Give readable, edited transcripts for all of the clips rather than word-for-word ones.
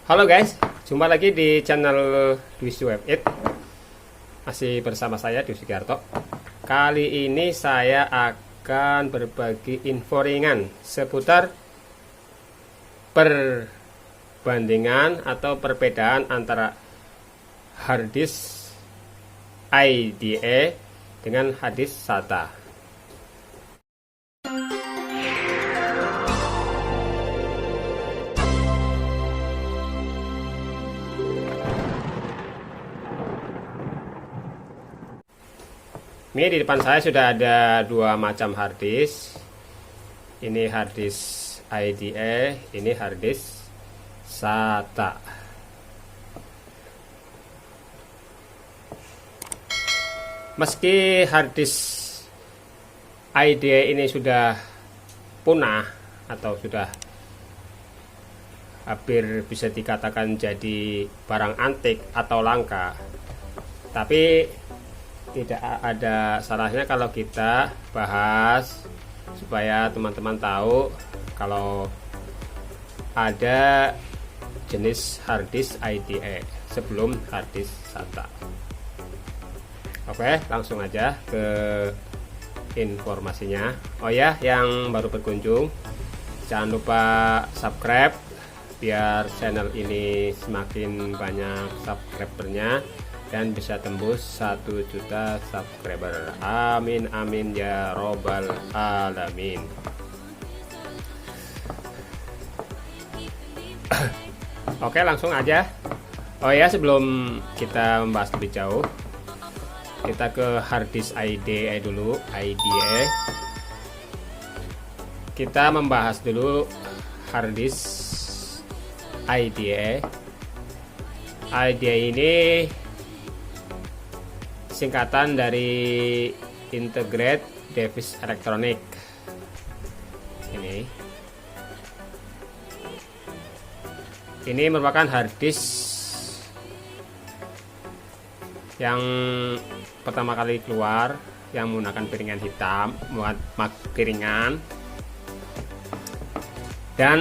Halo guys, jumpa lagi di channel Dwi Web 8. Masih bersama saya Dwi Sugiarto. Kali ini saya akan berbagi info ringan seputar perbandingan atau perbedaan antara harddisk IDE dengan harddisk SATA. Ini di depan saya sudah ada dua macam harddisk. Ini harddisk IDE, ini harddisk SATA. Meski harddisk IDE ini sudah punah atau sudah hampir bisa dikatakan jadi barang antik atau langka, tapi tidak ada salahnya kalau kita bahas supaya teman-teman tahu kalau ada jenis harddisk IDE sebelum harddisk SATA. Oke, langsung aja ke informasinya. Oh ya, yang baru berkunjung, jangan lupa subscribe biar channel ini semakin banyak subscribernya dan bisa tembus 1 juta subscriber. Amin amin ya robbal alamin. Oke, langsung aja. Oh ya, sebelum kita membahas lebih jauh, kita ke harddisk IDE dulu. IDE, kita membahas dulu harddisk IDE. IDE ini singkatan dari Integrated Device Electronic. Ini merupakan harddisk yang pertama kali keluar, yang menggunakan piringan hitam, piringan, dan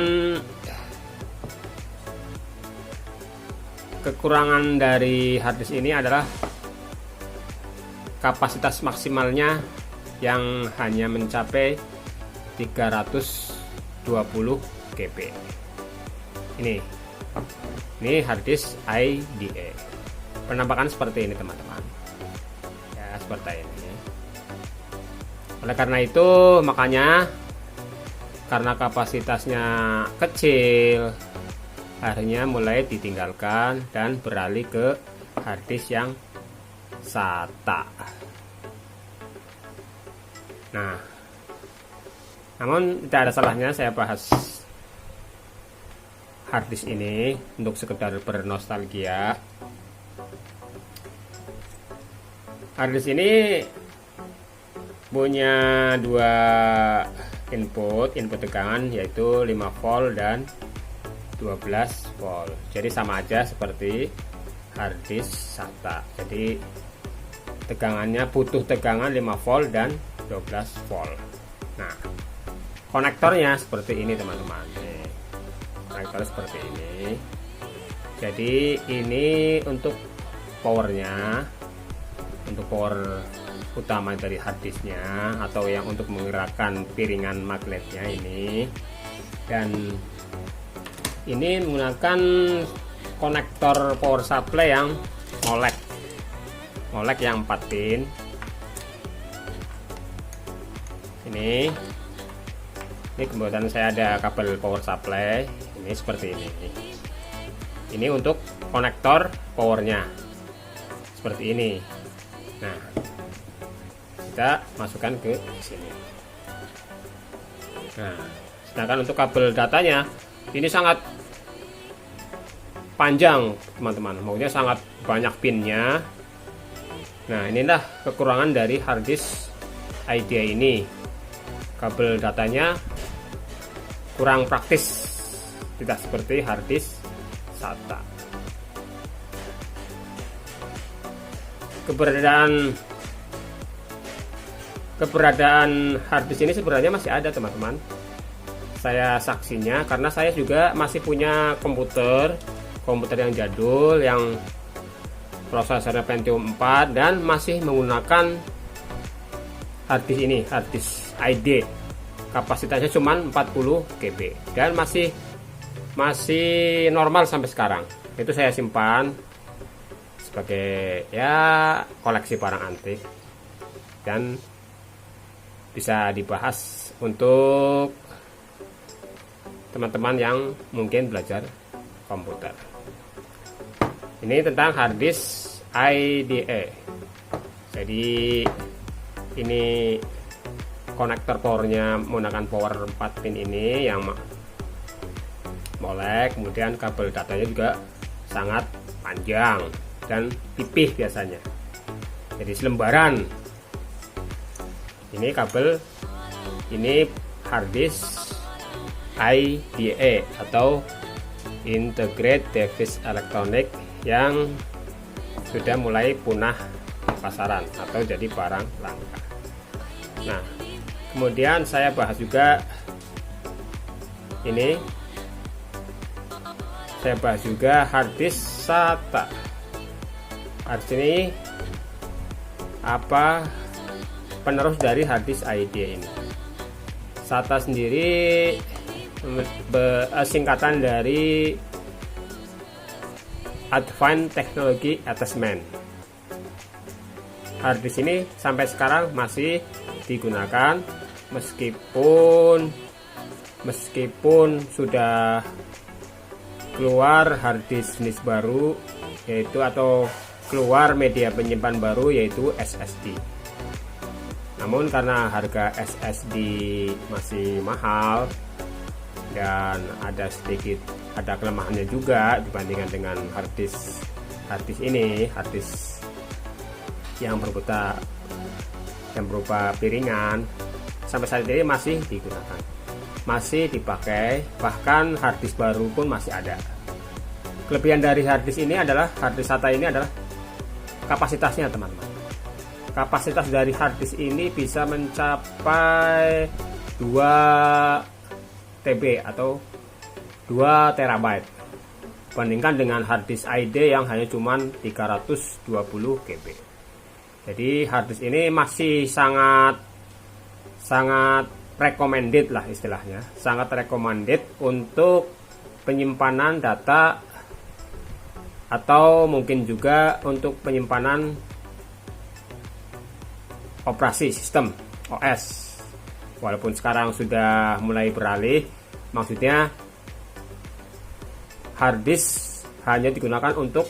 kekurangan dari harddisk ini adalah kapasitas maksimalnya yang hanya mencapai 320 GB. Ini harddisk IDE. Penampakan seperti ini, teman-teman. Ya, seperti ini. Oleh karena itu, makanya karena kapasitasnya kecil, akhirnya mulai ditinggalkan dan beralih ke harddisk yang SATA. Nah, namun tidak ada salahnya saya bahas harddisk ini untuk sekedar bernostalgia. Harddisk ini punya dua input tegangan, yaitu 5 volt dan 12 volt. Jadi sama aja seperti harddisk SATA. Jadi tegangannya butuh tegangan 5 volt dan 12 volt. Nah, konektornya seperti ini, teman-teman. Konektornya seperti ini. Jadi ini untuk powernya, untuk power utama dari harddisknya, atau yang untuk menggerakkan piringan magnetnya ini. Dan ini menggunakan konektor power supply yang molek yang 4 pin. Ini kemudian saya ada kabel power supply ini seperti ini. Ini untuk konektor powernya seperti ini. Nah, kita masukkan ke sini. Nah, sedangkan untuk kabel datanya ini sangat panjang, teman-teman. Maunya sangat banyak pinnya. Nah, inilah kekurangan dari harddisk IDE ini. Kabel datanya kurang praktis, tidak seperti harddisk SATA. Keberadaan harddisk ini sebenarnya masih ada, teman-teman. Saya saksinya karena saya juga masih punya komputer komputer yang jadul yang prosesornya Pentium 4 dan masih menggunakan harddisk ini, harddisk ID. Kapasitasnya cuma 40 GB dan masih normal sampai sekarang. Itu saya simpan sebagai ya koleksi barang antik dan bisa dibahas untuk teman-teman yang mungkin belajar komputer. Ini tentang harddisk IDE. Jadi ini konektor powernya menggunakan power 4 pin ini yang molek, kemudian kabel datanya juga sangat panjang dan pipih biasanya, jadi selembaran. Ini kabel, ini harddisk IDE atau Integrated Device Electronic yang sudah mulai punah pasaran atau jadi barang langka. Nah, kemudian saya bahas juga ini, saya bahas juga harddisk SATA. Harddisk ini apa penerus dari harddisk IDE ini. SATA sendiri singkatan dari Advanced Technology Attachment. Harddisk ini sampai sekarang masih digunakan meskipun sudah keluar harddisk jenis baru, yaitu atau keluar media penyimpan baru yaitu SSD. Namun karena harga SSD masih mahal dan ada kelemahannya juga dibandingkan dengan harddisk ini, harddisk yang berupa piringan, sampai saat ini masih digunakan, masih dipakai, bahkan harddisk baru pun masih ada. Kelebihan dari harddisk ini adalah, harddisk SATA ini adalah kapasitasnya teman-teman. Kapasitas dari harddisk ini bisa mencapai 2 TB atau 2 terabyte, bandingkan dengan harddisk ID yang hanya cuman 320 GB. Jadi harddisk ini masih sangat recommended lah istilahnya, sangat recommended untuk penyimpanan data atau mungkin juga untuk penyimpanan operasi sistem OS. Walaupun sekarang sudah mulai beralih, maksudnya harddisk hanya digunakan untuk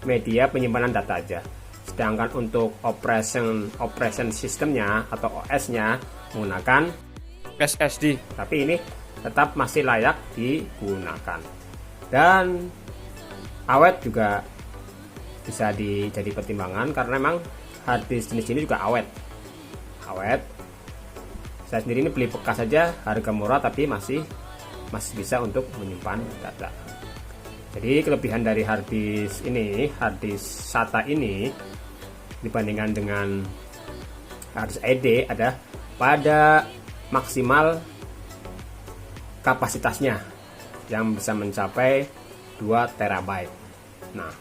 media penyimpanan data aja, sedangkan untuk operation sistemnya atau OS-nya menggunakan SSD. Tapi ini tetap masih layak digunakan dan awet juga bisa jadi pertimbangan, karena memang harddisk jenis ini juga awet. Saya sendiri ini beli bekas saja, harga murah tapi masih bisa untuk menyimpan data. Jadi kelebihan dari harddisk ini, harddisk SATA ini dibandingkan dengan harddisk ID ada pada maksimal kapasitasnya yang bisa mencapai 2 terabyte. Nah,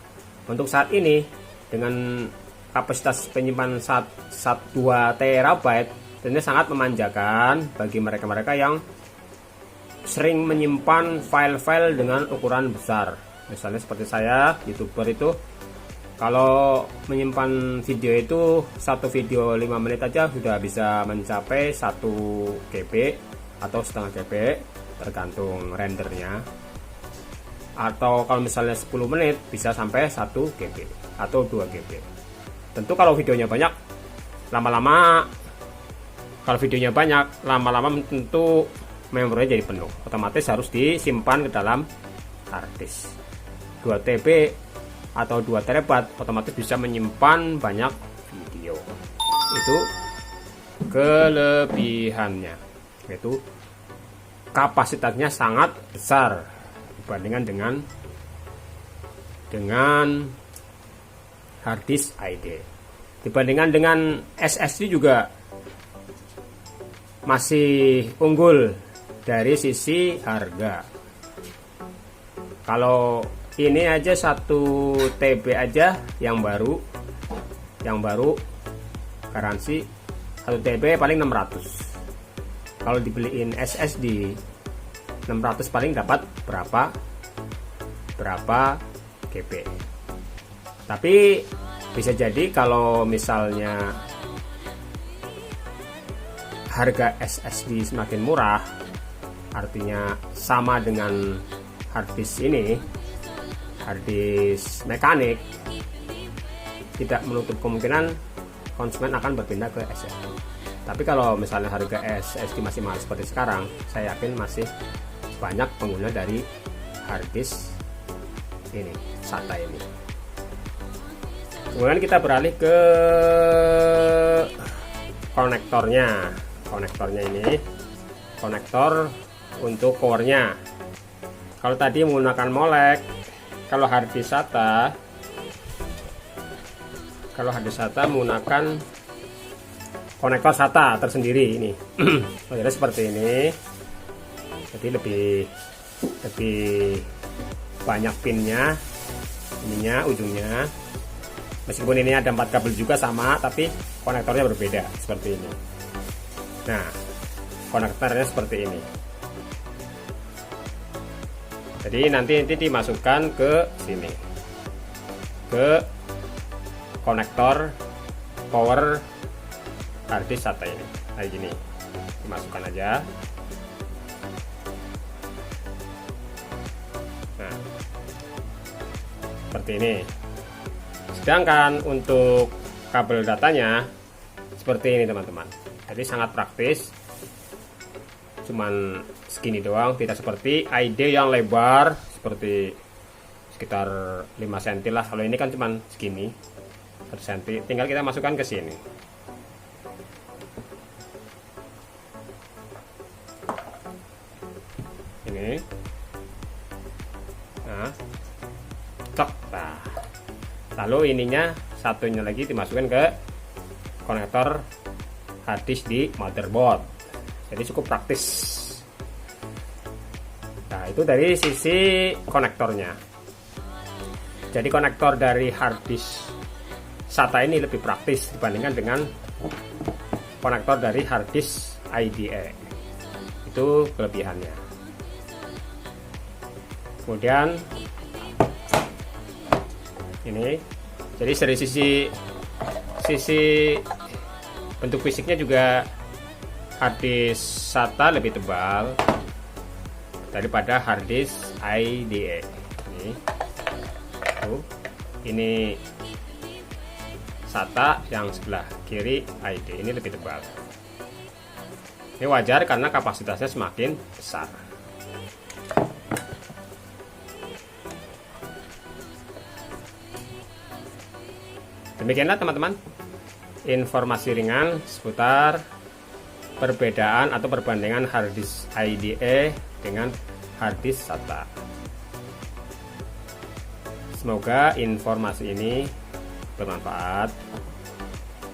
untuk saat ini dengan kapasitas penyimpanan 2 terabyte tentunya sangat memanjakan bagi mereka-mereka yang sering menyimpan file-file dengan ukuran besar. Misalnya seperti saya, YouTuber itu kalau menyimpan video itu, satu video 5 menit aja sudah bisa mencapai 1 GB atau setengah GB tergantung rendernya. Atau kalau misalnya 10 menit bisa sampai 1 GB atau 2 GB. Tentu kalau videonya banyak, lama-lama tentu memorinya jadi penuh, otomatis harus disimpan ke dalam harddisk. 2 TB atau 2 terabyte otomatis bisa menyimpan banyak video. Itu kelebihannya, yaitu kapasitasnya sangat besar dibandingkan dengan harddisk ID. Dibandingkan dengan SSD juga masih unggul dari sisi harga. Kalau ini aja 1 TB aja yang baru garansi 1 TB paling 600. Kalau dibeliin SSD 600 paling dapat berapa GB. Tapi bisa jadi kalau misalnya harga SSD semakin murah, artinya sama dengan harddisk ini, harddisk mekanik, tidak menutup kemungkinan konsumen akan berpindah ke SSD. Tapi kalau misalnya harga SSD masih mahal seperti sekarang, saya yakin masih banyak pengguna dari harddisk ini, SATA ini. Kemudian kita beralih ke konektornya. Konektornya ini konektor untuk core-nya. Kalau tadi menggunakan molek, kalau harddisk SATA menggunakan konektor SATA tersendiri ini. Jadi seperti ini. Jadi lebih banyak pinnya, ininya, ujungnya. Meskipun ini ada 4 kabel juga sama, tapi konektornya berbeda seperti ini. Nah, konektornya seperti ini. Jadi nanti dimasukkan ke sini, ke konektor power harddisk SATA ini. Kayak gini, dimasukkan aja. Nah, seperti ini. Sedangkan untuk kabel datanya seperti ini teman-teman. Jadi sangat praktis, cuman segini doang, tidak seperti ID yang lebar seperti sekitar 5 cm lah. Kalau ini kan cuman segini 1 cm, tinggal kita masukkan ke sini. Ini nah, cok. Nah, lalu ininya satunya lagi dimasukkan ke konektor harddisk di motherboard. Jadi cukup praktis. Nah, itu dari sisi konektornya. Jadi konektor dari harddisk SATA ini lebih praktis dibandingkan dengan konektor dari harddisk IDE. Itu kelebihannya. Kemudian ini, jadi dari sisi bentuk fisiknya juga harddisk SATA lebih tebal daripada harddisk IDE. Ini SATA, yang sebelah kiri IDE, ini lebih tebal. Ini wajar karena kapasitasnya semakin besar. Demikianlah teman-teman informasi ringan seputar perbedaan atau perbandingan harddisk IDE dengan harddisk SATA. Semoga informasi ini bermanfaat.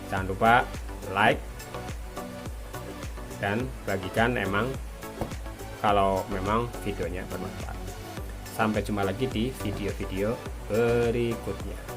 Jangan lupa like dan bagikan kalau memang videonya bermanfaat. Sampai jumpa lagi di video-video berikutnya.